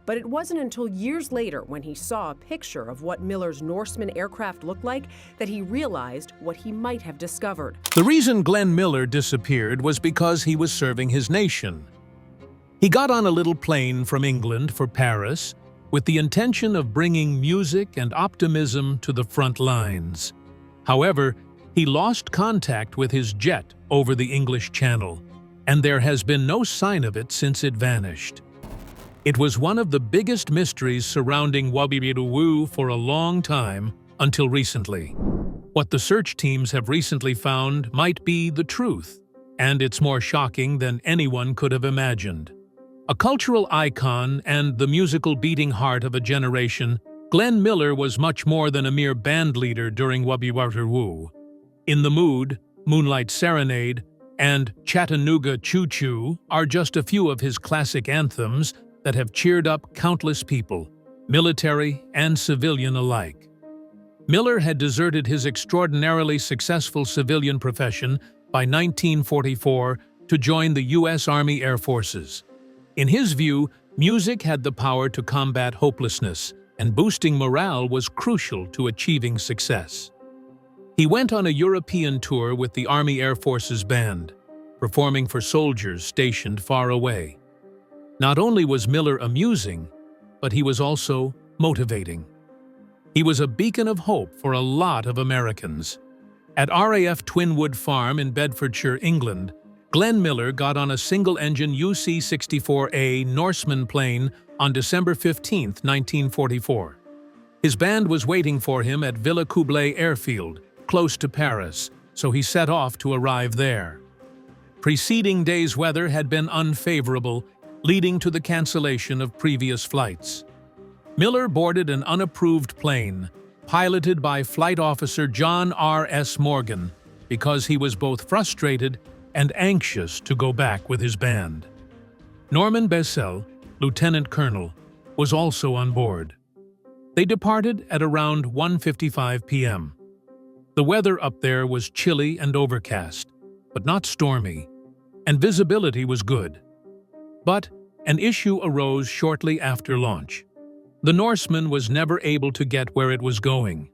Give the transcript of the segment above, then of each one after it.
but it wasn't until years later when he saw a picture of what Miller's Norseman aircraft looked like that he realized what he might have discovered. The reason Glenn Miller disappeared was because he was serving his nation. He got on a little plane from England for Paris with the intention of bringing music and optimism to the front lines. However, he lost contact with his jet over the English Channel, and there has been no sign of it since it vanished. It was one of the biggest mysteries surrounding Wreckage for a long time until recently. What the search teams have recently found might be the truth, and it's more shocking than anyone could have imagined. A cultural icon and the musical beating heart of a generation, Glenn Miller was much more than a mere band leader during Wreckage. In the Mood, Moonlight Serenade, and Chattanooga Choo Choo are just a few of his classic anthems that have cheered up countless people, military and civilian alike. Miller had deserted his extraordinarily successful civilian profession by 1944 to join the U.S. Army Air Forces. In his view, music had the power to combat hopelessness, and boosting morale was crucial to achieving success. He went on a European tour with the Army Air Forces Band, performing for soldiers stationed far away. Not only was Miller amusing, but he was also motivating. He was a beacon of hope for a lot of Americans. At RAF Twinwood Farm in Bedfordshire, England, Glenn Miller got on a single-engine UC-64A Norseman plane on December 15, 1944. His band was waiting for him at Villacoublay Airfield, close to Paris, so he set off to arrive there. Preceding day's weather had been unfavorable, leading to the cancellation of previous flights. Miller boarded an unapproved plane, piloted by Flight Officer John R.S. Morgan, because he was both frustrated and anxious to go back with his band. Norman Bessel, Lieutenant Colonel, was also on board. They departed at around 1:55 p.m. The weather up there was chilly and overcast, but not stormy, and visibility was good. But an issue arose shortly after launch. The Norseman was never able to get where it was going.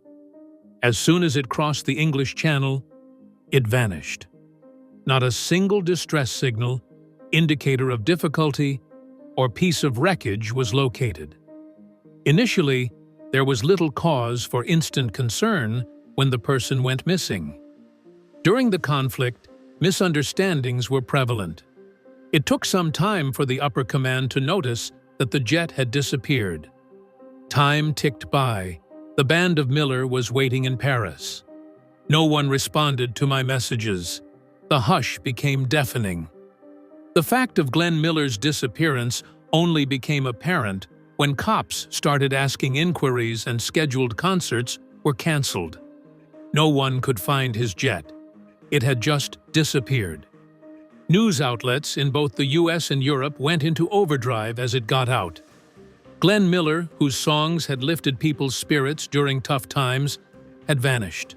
As soon as it crossed the English Channel, it vanished. Not a single distress signal, indicator of difficulty, or piece of wreckage was located. Initially, there was little cause for instant concern when the person went missing. During the conflict, misunderstandings were prevalent. It took some time for the upper command to notice that the jet had disappeared. Time ticked by. The band of Miller was waiting in Paris. No one responded to my messages. The hush became deafening. The fact of Glenn Miller's disappearance only became apparent when cops started asking inquiries and scheduled concerts were canceled. No one could find his jet. It had just disappeared. News outlets in both the US and Europe went into overdrive as it got out. Glenn Miller, whose songs had lifted people's spirits during tough times, had vanished.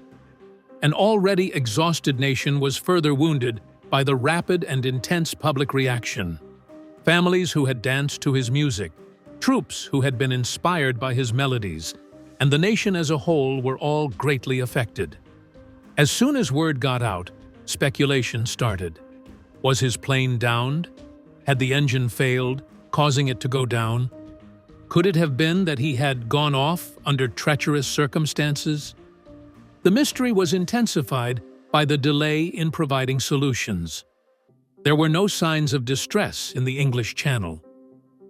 An already exhausted nation was further wounded by the rapid and intense public reaction. Families who had danced to his music, troops who had been inspired by his melodies, and the nation as a whole were all greatly affected. As soon as word got out, speculation started. Was his plane downed? Had the engine failed, causing it to go down? Could it have been that he had gone off under treacherous circumstances? The mystery was intensified by the delay in providing solutions. There were no signs of distress in the English Channel,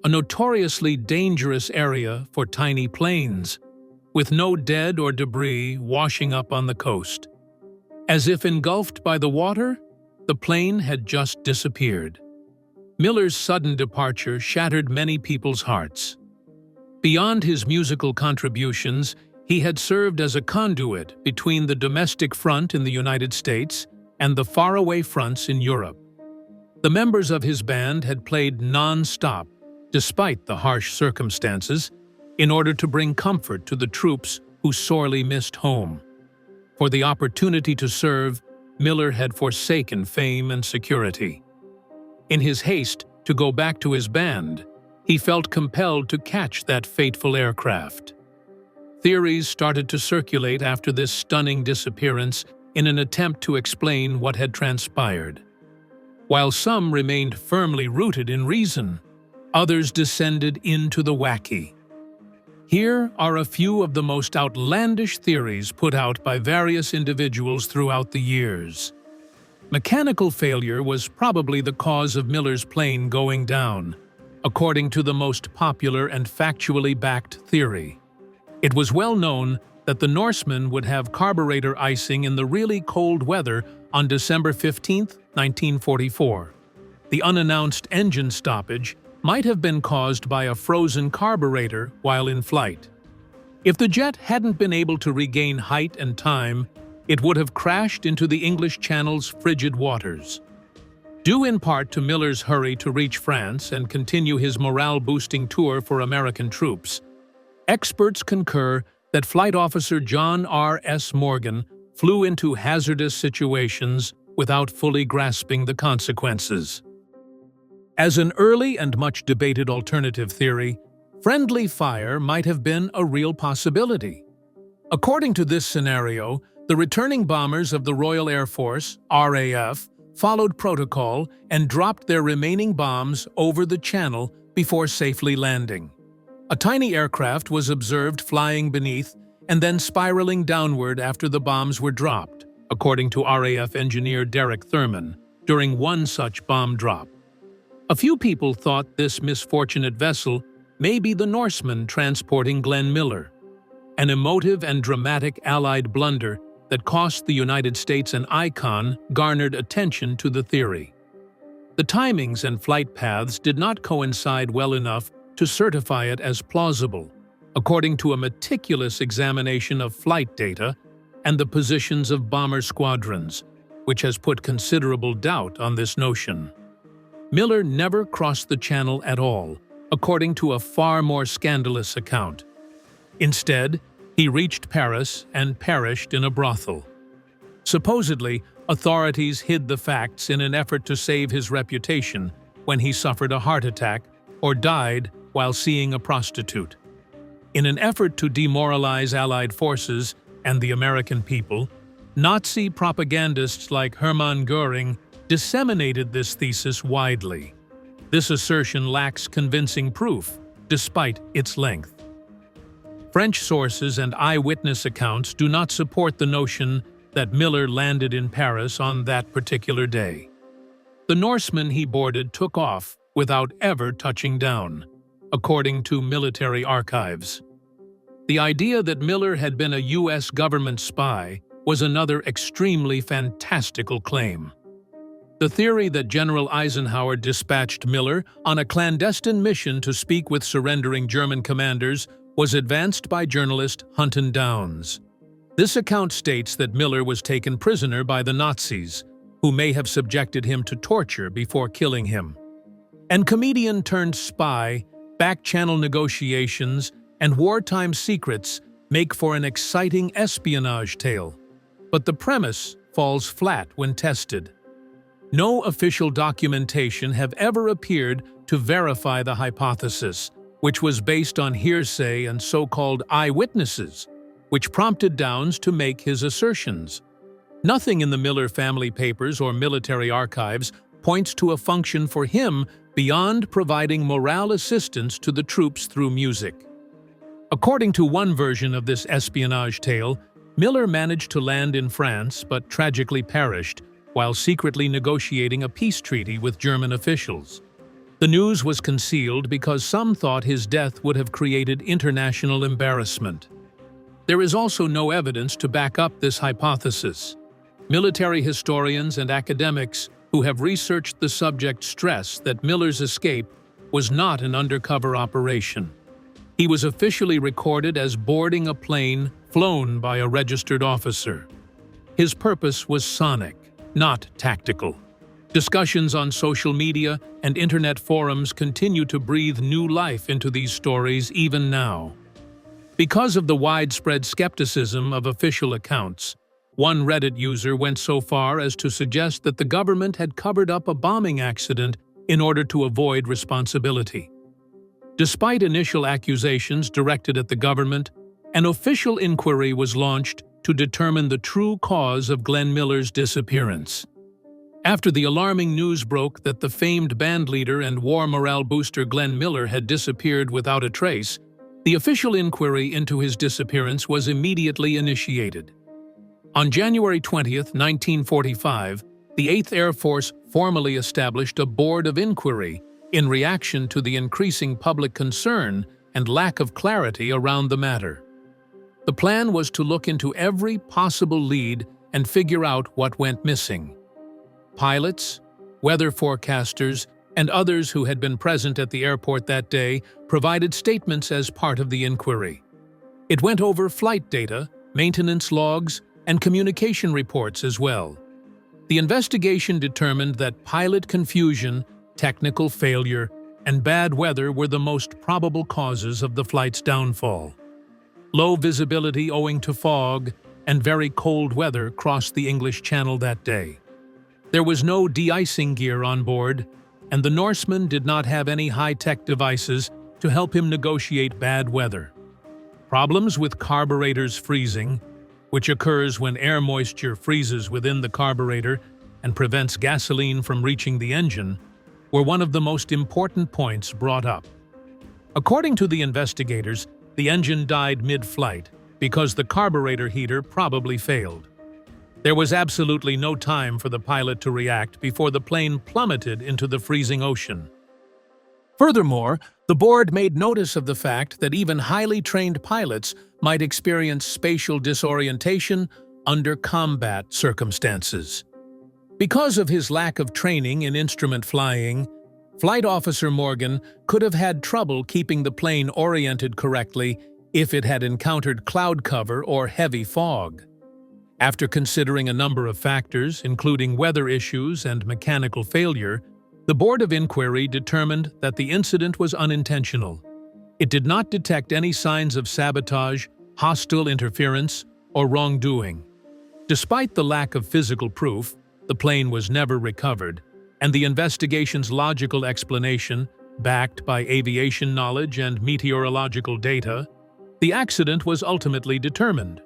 a notoriously dangerous area for tiny planes, with no dead or debris washing up on the coast. As if engulfed by the water, the plane had just disappeared. Miller's sudden departure shattered many people's hearts. Beyond his musical contributions, he had served as a conduit between the domestic front in the United States and the faraway fronts in Europe. The members of his band had played non-stop, despite the harsh circumstances, in order to bring comfort to the troops who sorely missed home. For the opportunity to serve, Miller had forsaken fame and security. In his haste to go back to his band, he felt compelled to catch that fateful aircraft. Theories started to circulate after this stunning disappearance in an attempt to explain what had transpired. While some remained firmly rooted in reason, others descended into the wacky. Here are a few of the most outlandish theories put out by various individuals throughout the years. Mechanical failure was probably the cause of Miller's plane going down, according to the most popular and factually backed theory. It was well known that the Norsemen would have carburetor icing in the really cold weather on December 15, 1944. The unannounced engine stoppage might have been caused by a frozen carburetor while in flight. If the jet hadn't been able to regain height and time, it would have crashed into the English Channel's frigid waters. Due in part to Miller's hurry to reach France and continue his morale-boosting tour for American troops, experts concur that Flight Officer John R. S. Morgan flew into hazardous situations without fully grasping the consequences. As an early and much debated alternative theory, friendly fire might have been a real possibility. According to this scenario, the returning bombers of the Royal Air Force, RAF, followed protocol and dropped their remaining bombs over the channel before safely landing. A tiny aircraft was observed flying beneath and then spiraling downward after the bombs were dropped, according to RAF engineer Derek Thurman, during one such bomb drop. A few people thought this misfortunate vessel may be the Norsemen transporting Glenn Miller, an emotive and dramatic Allied blunder that cost the United States an icon garnered attention to the theory. The timings and flight paths did not coincide well enough to certify it as plausible, according to a meticulous examination of flight data and the positions of bomber squadrons, which has put considerable doubt on this notion. Miller never crossed the channel at all, according to a far more scandalous account. Instead, he reached Paris and perished in a brothel. Supposedly, authorities hid the facts in an effort to save his reputation when he suffered a heart attack or died while seeing a prostitute. In an effort to demoralize Allied forces and the American people, Nazi propagandists like Hermann Göring disseminated this thesis widely. This assertion lacks convincing proof, despite its length. French sources and eyewitness accounts do not support the notion that Miller landed in Paris on that particular day. The Norsemen he boarded took off without ever touching down, according to military archives. The idea that Miller had been a U.S. government spy was another extremely fantastical claim. The theory that General Eisenhower dispatched Miller on a clandestine mission to speak with surrendering German commanders was advanced by journalist Hunton Downs. This account states that Miller was taken prisoner by the Nazis, who may have subjected him to torture before killing him. And comedian-turned-spy, back-channel negotiations, and wartime secrets make for an exciting espionage tale. But the premise falls flat when tested. No official documentation have ever appeared to verify the hypothesis, which was based on hearsay and so-called eyewitnesses, which prompted Downs to make his assertions. Nothing in the Miller family papers or military archives points to a function for him beyond providing morale assistance to the troops through music. According to one version of this espionage tale, Miller managed to land in France but tragically perished while secretly negotiating a peace treaty with German officials. The news was concealed because some thought his death would have created international embarrassment. There is also no evidence to back up this hypothesis. Military historians and academics who have researched the subject stress that Miller's escape was not an undercover operation. He was officially recorded as boarding a plane flown by a registered officer. His purpose was sonic, not tactical. Discussions on social media and internet forums continue to breathe new life into these stories even now. Because of the widespread skepticism of official accounts, one Reddit user went so far as to suggest that the government had covered up a bombing accident in order to avoid responsibility. Despite initial accusations directed at the government, an official inquiry was launched to determine the true cause of Glenn Miller's disappearance. After the alarming news broke that the famed bandleader and war morale booster Glenn Miller had disappeared without a trace, the official inquiry into his disappearance was immediately initiated. On January 20, 1945, the 8th Air Force formally established a board of inquiry in reaction to the increasing public concern and lack of clarity around the matter. The plan was to look into every possible lead and figure out what went missing. Pilots, weather forecasters, and others who had been present at the airport that day provided statements as part of the inquiry. It went over flight data, maintenance logs, and communication reports as well. The investigation determined that pilot confusion, technical failure, and bad weather were the most probable causes of the flight's downfall. Low visibility owing to fog and very cold weather crossed the English Channel that day. There was no de-icing gear on board, and the Norseman did not have any high-tech devices to help him negotiate bad weather. Problems with carburetors freezing, which occurs when air moisture freezes within the carburetor and prevents gasoline from reaching the engine, were one of the most important points brought up. According to the investigators, the engine died mid-flight because the carburetor heater probably failed. There was absolutely no time for the pilot to react before the plane plummeted into the freezing ocean. Furthermore, the board made notice of the fact that even highly trained pilots might experience spatial disorientation under combat circumstances. Because of his lack of training in instrument flying, Flight Officer Morgan could have had trouble keeping the plane oriented correctly if it had encountered cloud cover or heavy fog. After considering a number of factors, including weather issues and mechanical failure, the Board of Inquiry determined that the incident was unintentional. It did not detect any signs of sabotage, hostile interference, or wrongdoing. Despite the lack of physical proof, the plane was never recovered, and the investigation's logical explanation, backed by aviation knowledge and meteorological data, the accident was ultimately determined.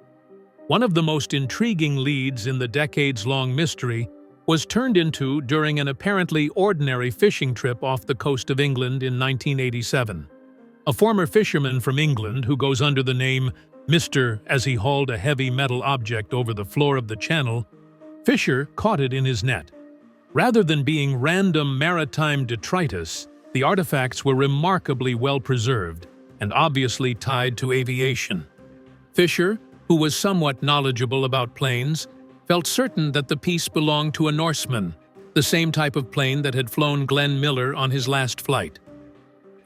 One of the most intriguing leads in the decades-long mystery was turned into during an apparently ordinary fishing trip off the coast of England in 1987. A former fisherman from England who goes under the name Mr. as he hauled a heavy metal object over the floor of the channel, Fisher caught it in his net. Rather than being random maritime detritus, the artifacts were remarkably well preserved and obviously tied to aviation. Fisher, who was somewhat knowledgeable about planes, felt certain that the piece belonged to a Norseman, the same type of plane that had flown Glenn Miller on his last flight.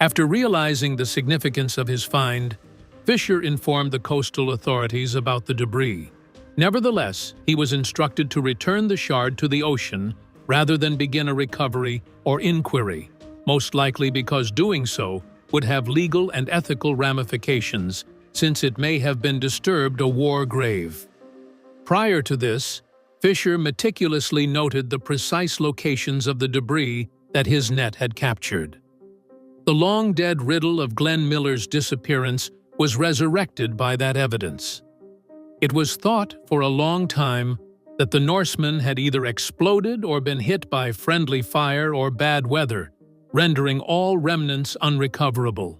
After realizing the significance of his find, Fisher informed the coastal authorities about the debris. Nevertheless, he was instructed to return the shard to the ocean rather than begin a recovery or inquiry, most likely because doing so would have legal and ethical ramifications, since it may have been disturbed a war grave. Prior to this, Fisher meticulously noted the precise locations of the debris that his net had captured. The long-dead riddle of Glenn Miller's disappearance was resurrected by that evidence. It was thought for a long time that the Norseman had either exploded or been hit by friendly fire or bad weather, rendering all remnants unrecoverable.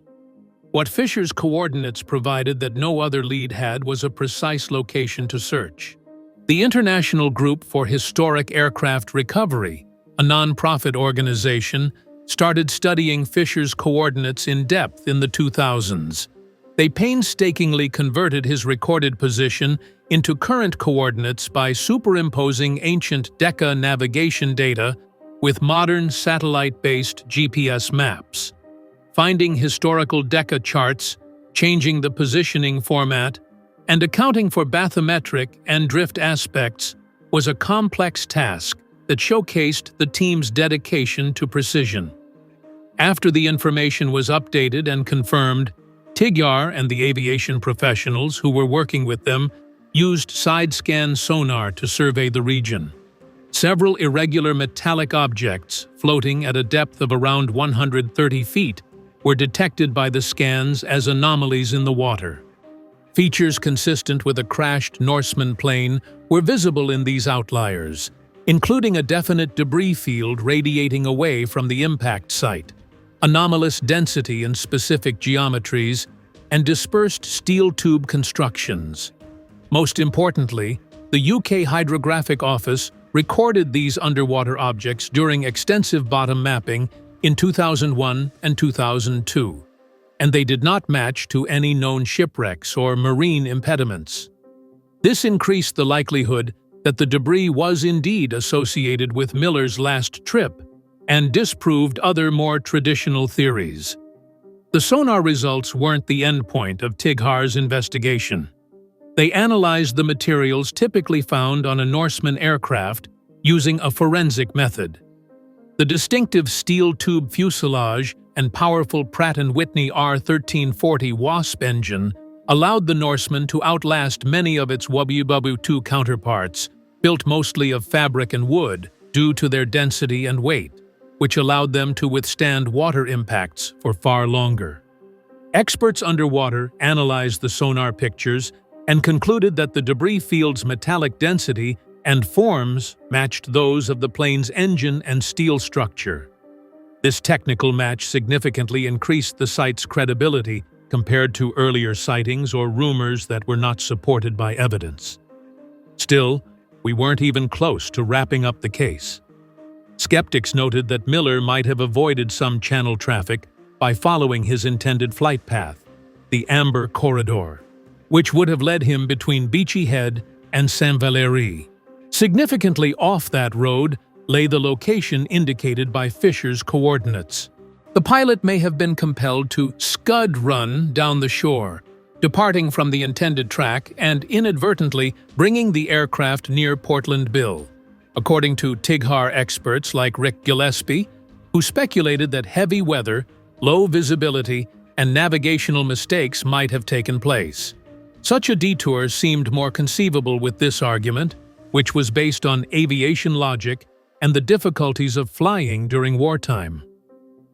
What Fisher's coordinates provided that no other lead had was a precise location to search. The International Group for Historic Aircraft Recovery, a non-profit organization, started studying Fisher's coordinates in depth in the 2000s. They painstakingly converted his recorded position into current coordinates by superimposing ancient Decca navigation data with modern satellite-based GPS maps. Finding historical Decca charts, changing the positioning format, and accounting for bathymetric and drift aspects was a complex task that showcased the team's dedication to precision. After the information was updated and confirmed, Tigjar and the aviation professionals who were working with them used side-scan sonar to survey the region. Several irregular metallic objects floating at a depth of around 130 feet were detected by the scans as anomalies in the water. Features consistent with a crashed Norseman plane were visible in these outliers, including a definite debris field radiating away from the impact site, anomalous density in specific geometries, and dispersed steel tube constructions. Most importantly, the UK Hydrographic Office recorded these underwater objects during extensive bottom mapping in 2001 and 2002, and they did not match to any known shipwrecks or marine impediments. This increased the likelihood that the debris was indeed associated with Miller's last trip and disproved other more traditional theories. The sonar results weren't the endpoint of TIGHAR's investigation. They analyzed the materials typically found on a Norseman aircraft using a forensic method. The distinctive steel tube fuselage and powerful Pratt & Whitney R1340 Wasp engine allowed the Norseman to outlast many of its WW2 counterparts, built mostly of fabric and wood due to their density and weight, which allowed them to withstand water impacts for far longer. Experts underwater analyzed the sonar pictures and concluded that the debris field's metallic density and forms matched those of the plane's engine and steel structure. This technical match significantly increased the site's credibility compared to earlier sightings or rumors that were not supported by evidence. Still, we weren't even close to wrapping up the case. Skeptics noted that Miller might have avoided some channel traffic by following his intended flight path, the Amber Corridor, which would have led him between Beachy Head and Saint-Valery. Significantly off that road lay the location indicated by Fisher's coordinates. The pilot may have been compelled to scud run down the shore, departing from the intended track and inadvertently bringing the aircraft near Portland Bill, according to TIGHAR experts like Rick Gillespie, who speculated that heavy weather, low visibility, and navigational mistakes might have taken place. Such a detour seemed more conceivable with this argument, which was based on aviation logic and the difficulties of flying during wartime.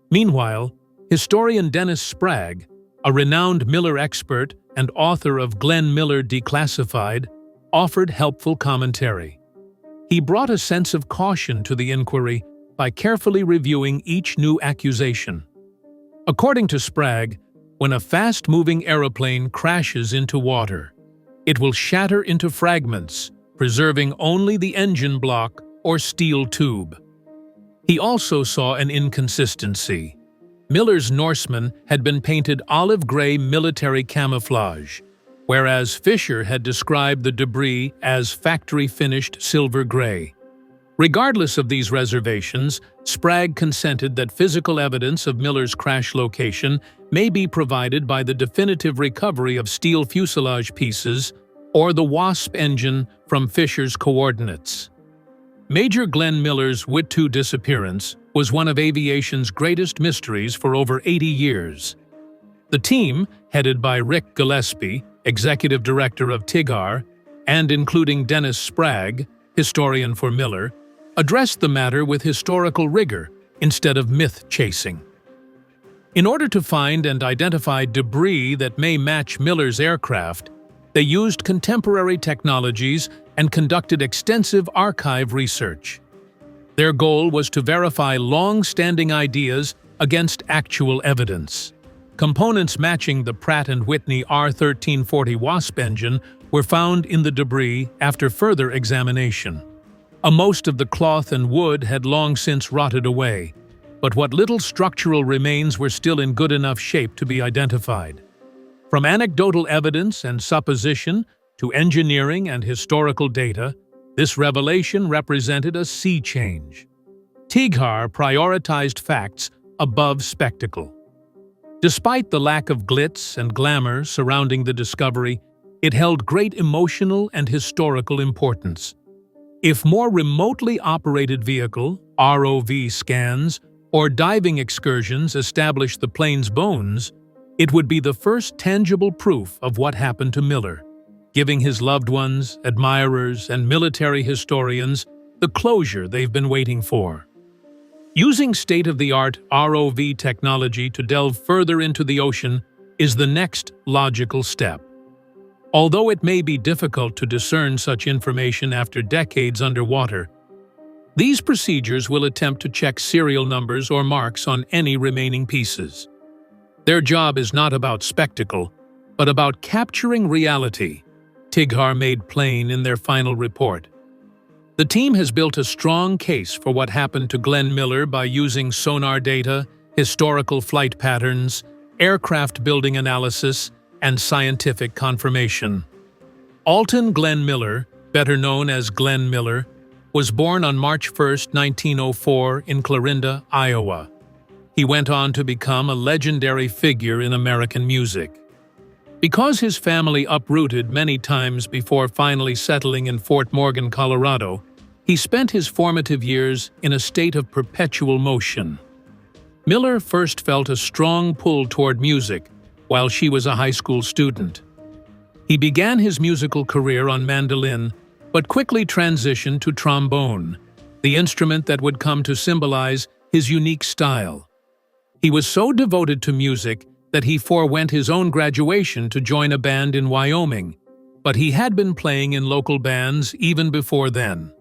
Meanwhile, historian Dennis Sprague, a renowned Miller expert and author of Glenn Miller Declassified, offered helpful commentary. He brought a sense of caution to the inquiry by carefully reviewing each new accusation. According to Sprague, when a fast-moving aeroplane crashes into water, it will shatter into fragments, preserving only the engine block or steel tube. He also saw an inconsistency. Miller's Norseman had been painted olive gray military camouflage, whereas Fisher had described the debris as factory-finished silver gray. Regardless of these reservations, Sprague consented that physical evidence of Miller's crash location may be provided by the definitive recovery of steel fuselage pieces or the Wasp engine from Fisher's coordinates. Major Glenn Miller's Witu disappearance was one of aviation's greatest mysteries for over 80 years. The team, headed by Rick Gillespie, executive director of TIGHAR, and including Dennis Sprague, historian for Miller, addressed the matter with historical rigor instead of myth-chasing. In order to find and identify debris that may match Miller's aircraft, they used contemporary technologies and conducted extensive archive research. Their goal was to verify long-standing ideas against actual evidence. Components matching the Pratt & Whitney R1340 Wasp engine were found in the debris after further examination. Most of the cloth and wood had long since rotted away, but what little structural remains were still in good enough shape to be identified. From anecdotal evidence and supposition to engineering and historical data, this revelation represented a sea change. TIGHAR prioritized facts above spectacle. Despite the lack of glitz and glamour surrounding the discovery, it held great emotional and historical importance. If more remotely operated vehicle, ROV scans, or diving excursions established the plane's bones, it would be the first tangible proof of what happened to Miller, giving his loved ones, admirers, and military historians the closure they've been waiting for. Using state-of-the-art ROV technology to delve further into the ocean is the next logical step. Although it may be difficult to discern such information after decades underwater, these procedures will attempt to check serial numbers or marks on any remaining pieces. Their job is not about spectacle, but about capturing reality, Tighar made plain in their final report. The team has built a strong case for what happened to Glenn Miller by using sonar data, historical flight patterns, aircraft building analysis, and scientific confirmation. Alton Glenn Miller, better known as Glenn Miller, was born on March 1, 1904 in Clarinda, Iowa. He went on to become a legendary figure in American music. Because his family uprooted many times before finally settling in Fort Morgan, Colorado, he spent his formative years in a state of perpetual motion. Miller first felt a strong pull toward music while she was a high school student. He began his musical career on mandolin, but quickly transitioned to trombone, the instrument that would come to symbolize his unique style. He was so devoted to music that he forewent his own graduation to join a band in Wyoming, but he had been playing in local bands even before then.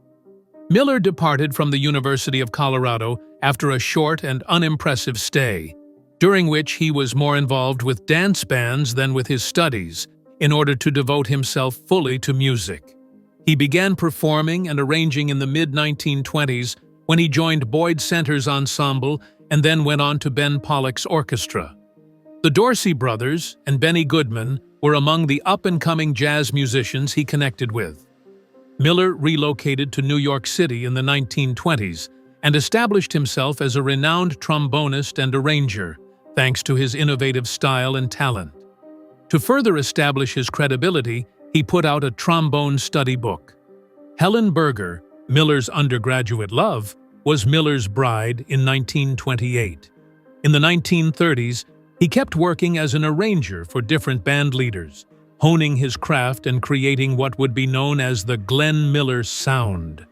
Miller departed from the University of Colorado after a short and unimpressive stay, during which he was more involved with dance bands than with his studies, in order to devote himself fully to music. He began performing and arranging in the mid-1920s when he joined Boyd Center's ensemble and then went on to Ben Pollock's orchestra. The Dorsey brothers and Benny Goodman were among the up-and-coming jazz musicians he connected with. Miller relocated to New York City in the 1920s and established himself as a renowned trombonist and arranger, thanks to his innovative style and talent. To further establish his credibility, he put out a trombone study book. Helen Berger, Miller's undergraduate love, was Miller's bride in 1928. In the 1930s, he kept working as an arranger for different band leaders, honing his craft and creating what would be known as the Glenn Miller sound.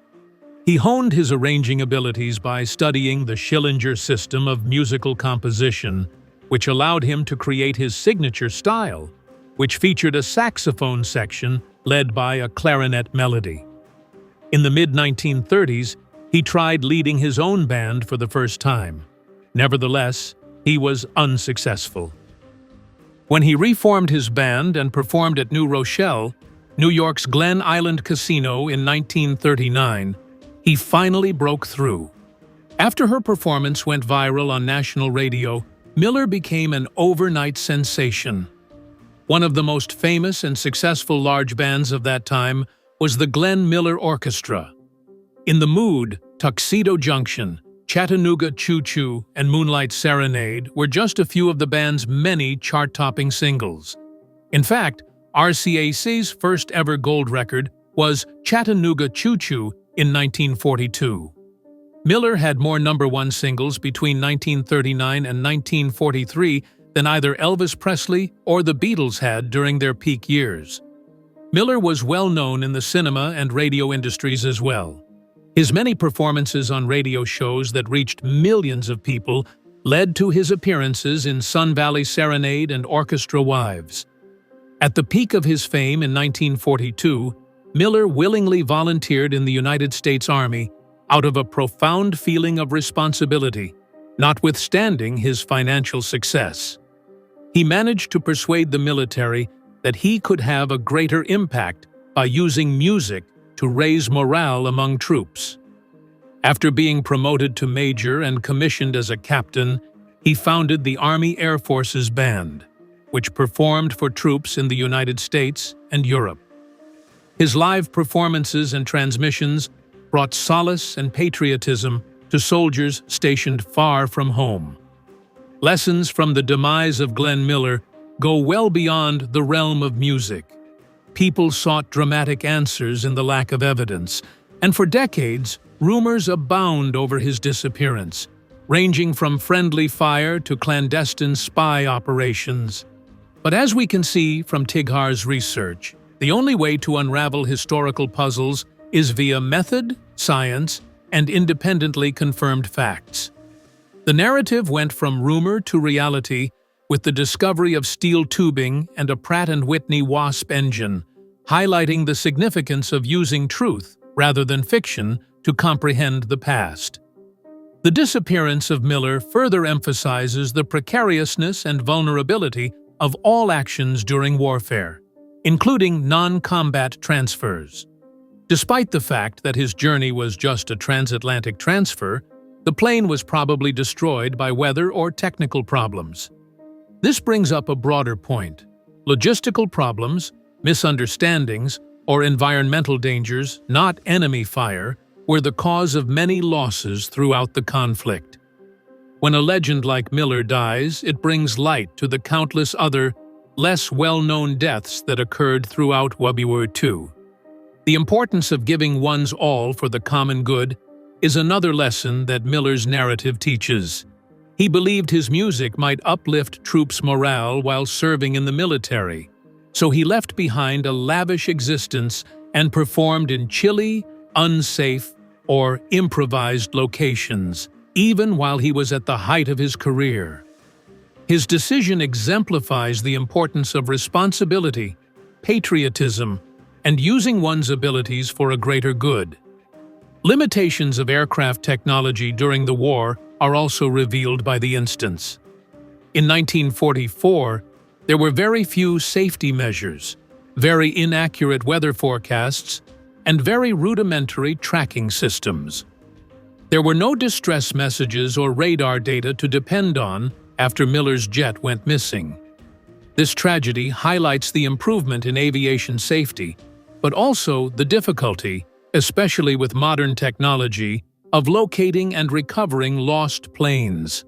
He honed his arranging abilities by studying the Schillinger system of musical composition, which allowed him to create his signature style, which featured a saxophone section led by a clarinet melody. In the mid-1930s, he tried leading his own band for the first time. Nevertheless, he was unsuccessful. When he reformed his band and performed at New Rochelle, New York's Glen Island Casino in 1939, he finally broke through. After her performance went viral on national radio, Miller became an overnight sensation. One of the most famous and successful large bands of that time was the Glenn Miller Orchestra. In the Mood, Tuxedo Junction, Chattanooga Choo Choo, and Moonlight Serenade were just a few of the band's many chart-topping singles. In fact, RCAC's first-ever gold record was Chattanooga Choo Choo in 1942. Miller had more number-one singles between 1939 and 1943 than either Elvis Presley or the Beatles had during their peak years. Miller was well known in the cinema and radio industries as well. His many performances on radio shows that reached millions of people led to his appearances in Sun Valley Serenade and Orchestra Wives. At the peak of his fame in 1942, Miller willingly volunteered in the United States Army out of a profound feeling of responsibility, notwithstanding his financial success. He managed to persuade the military that he could have a greater impact by using music to raise morale among troops. After being promoted to major and commissioned as a captain, he founded the Army Air Forces Band, which performed for troops in the United States and Europe. His live performances and transmissions brought solace and patriotism to soldiers stationed far from home. Lessons from the demise of Glenn Miller go well beyond the realm of music. People sought dramatic answers in the lack of evidence, and for decades, rumors abound over his disappearance, ranging from friendly fire to clandestine spy operations. But as we can see from Tighar's research, the only way to unravel historical puzzles is via method, science, and independently confirmed facts. The narrative went from rumor to reality with the discovery of steel tubing and a Pratt & Whitney Wasp engine, highlighting the significance of using truth, rather than fiction, to comprehend the past. The disappearance of Miller further emphasizes the precariousness and vulnerability of all actions during warfare, including non-combat transfers. Despite the fact that his journey was just a transatlantic transfer, the plane was probably destroyed by weather or technical problems. This brings up a broader point. Logistical problems, misunderstandings, or environmental dangers, not enemy fire, were the cause of many losses throughout the conflict. When a legend like Miller dies, it brings light to the countless other, less well-known deaths that occurred throughout World War II. The importance of giving one's all for the common good is another lesson that Miller's narrative teaches. He believed his music might uplift troops' morale while serving in the military, so he left behind a lavish existence and performed in chilly, unsafe, or improvised locations, even while he was at the height of his career. His decision exemplifies the importance of responsibility, patriotism, and using one's abilities for a greater good. Limitations of aircraft technology during the war are also revealed by the instance. In 1944, there were very few safety measures, very inaccurate weather forecasts, and very rudimentary tracking systems. There were no distress messages or radar data to depend on after Miller's jet went missing. This tragedy highlights the improvement in aviation safety, but also the difficulty, especially with modern technology, of locating and recovering lost planes.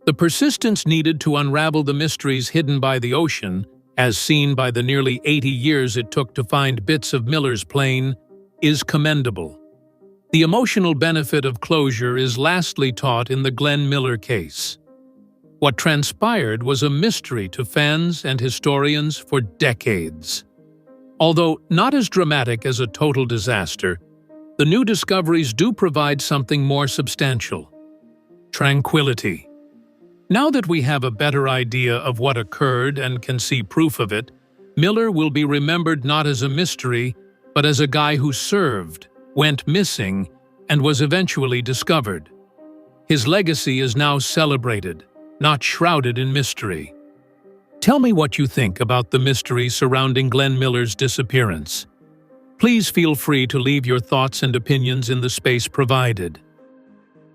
The persistence needed to unravel the mysteries hidden by the ocean, as seen by the nearly 80 years it took to find bits of Miller's plane, is commendable. The emotional benefit of closure is lastly taught in the Glenn Miller case. What transpired was a mystery to fans and historians for decades. Although not as dramatic as a total disaster, the new discoveries do provide something more substantial: tranquility. Now that we have a better idea of what occurred and can see proof of it, Miller will be remembered not as a mystery, but as a guy who served, went missing, and was eventually discovered. His legacy is now celebrated, not shrouded in mystery. Tell me what you think about the mystery surrounding Glenn Miller's disappearance. Please feel free to leave your thoughts and opinions in the space provided.